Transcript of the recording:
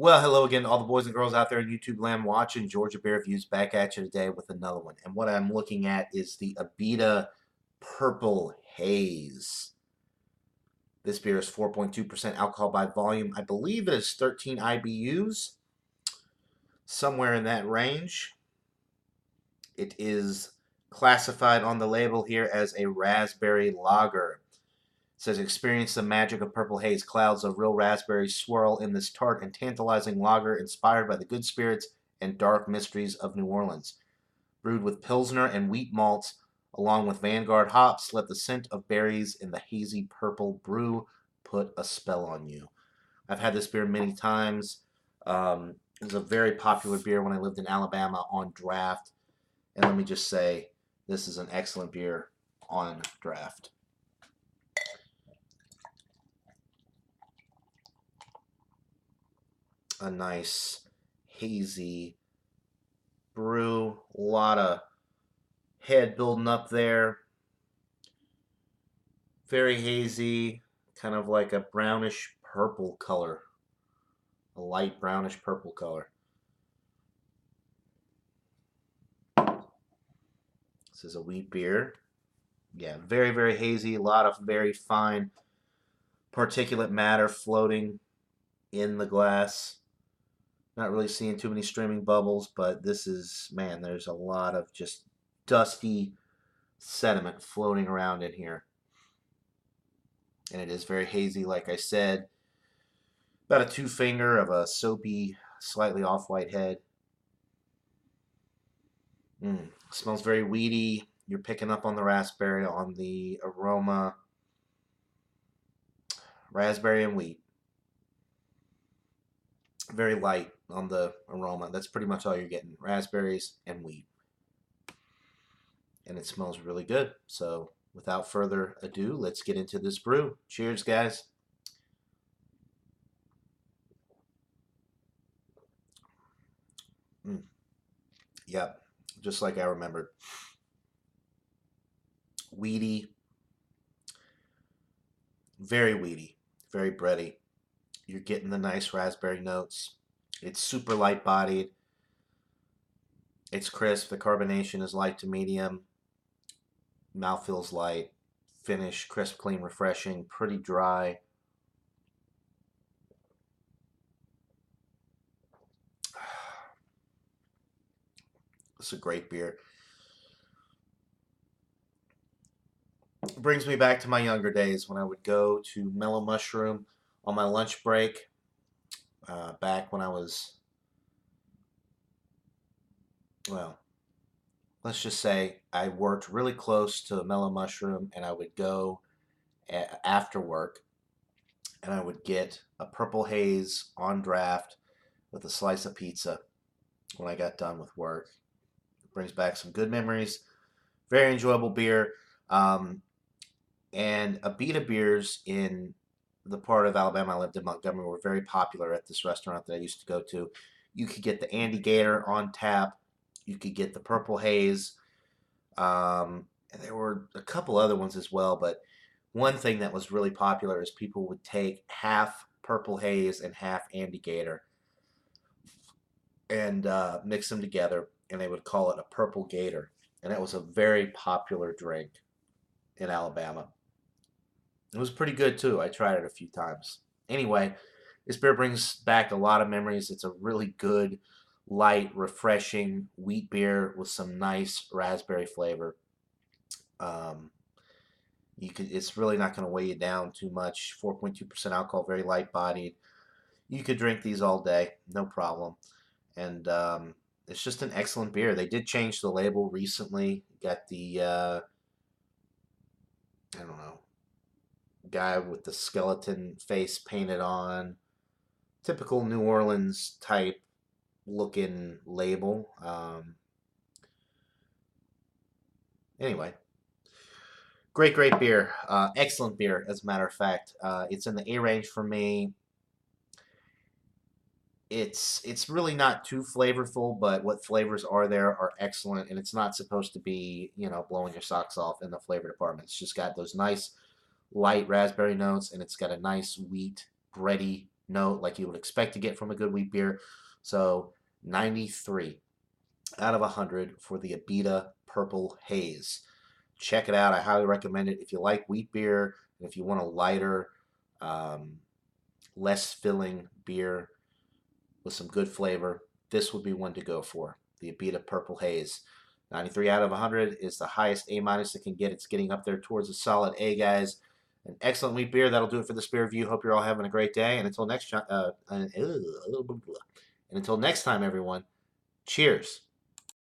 Well, hello again to all the boys and girls out there in YouTube land watching. Georgia Beer Reviews back at you today with another one. And what I'm looking at is the Abita Purple Haze. This beer is 4.2% alcohol by volume. I believe it is 13 IBUs, somewhere in that range. It is classified on the label here as a raspberry lager. It says, experience the magic of Purple Haze. Clouds of real raspberries swirl in this tart and tantalizing lager inspired by the good spirits and dark mysteries of New Orleans. Brewed with Pilsner and wheat malts, along with Vanguard hops, let the scent of berries in the hazy purple brew put a spell on you. I've had this beer many times. It was a very popular beer when I lived in Alabama on draft. And let me just say, this is an excellent beer on draft. A nice hazy brew, a lot of head building up there, very hazy, kind of like a brownish purple color, a light brownish purple color. This is a wheat beer. Yeah, very, very hazy, a lot of very fine particulate matter floating in the glass. Not really seeing too many streaming bubbles, but this is, man, there's a lot of just dusty sediment floating around in here. And it is very hazy, like I said. About a 2-finger of a soapy, slightly off-white head. Smells very weedy. You're picking up on the raspberry, on the aroma. Raspberry and wheat. Very light on the aroma. That's pretty much all you're getting. Raspberries and wheat. And it smells really good. So without further ado, let's get into this brew. Cheers, guys. Yep, just like I remembered. Weedy. Very weedy. Very bready. You're getting the nice raspberry notes. It's super light bodied. It's crisp. The carbonation is light to medium. Mouth feels light. Finish crisp, clean, refreshing. Pretty dry. It's a great beer. It brings me back to my younger days when I would go to Mellow Mushroom on my lunch break. Back when I was, well, let's just say I worked really close to Mellow Mushroom, and I would go after work and I would get a Purple Haze on draft with a slice of pizza when I got done with work. It brings back some good memories. Very enjoyable beer. And Abita beers in the part of Alabama I lived in, Montgomery, were very popular at this restaurant that I used to go to. You could get the Andy Gator on tap. You could get the Purple Haze. And there were a couple other ones as well, but one thing that was really popular is people would take half Purple Haze and half Andy Gator and mix them together, and they would call it a Purple Gator. And that was a very popular drink in Alabama. It was pretty good too. I tried it a few times. Anyway, this beer brings back a lot of memories. It's a really good, light, refreshing wheat beer with some nice raspberry flavor. It's really not going to weigh you down too much. 4.2% alcohol, very light bodied. You could drink these all day, no problem. And it's just an excellent beer. They did change the label recently. Got the I don't know, guy with the skeleton face painted on. Typical New Orleans type looking label. Anyway, great, great beer. Excellent beer, as a matter of fact. It's in the A range for me. It's really not too flavorful, but what flavors are there are excellent, and it's not supposed to be, blowing your socks off in the flavor department. It's just got those nice light raspberry notes, and it's got a nice wheat bready note like you would expect to get from a good wheat beer. So 93 out of 100 for the Abita Purple Haze. Check it out. I highly recommend it. If you like wheat beer and if you want a lighter, um, less filling beer with some good flavor, this would be one to go for. The Abita Purple Haze. 93 out of 100 is the highest A minus it can get. It's getting up there towards a solid A, guys. An excellent wheat beer. That'll do it for this beer review. Hope you're all having a great day. And until next time, everyone, cheers.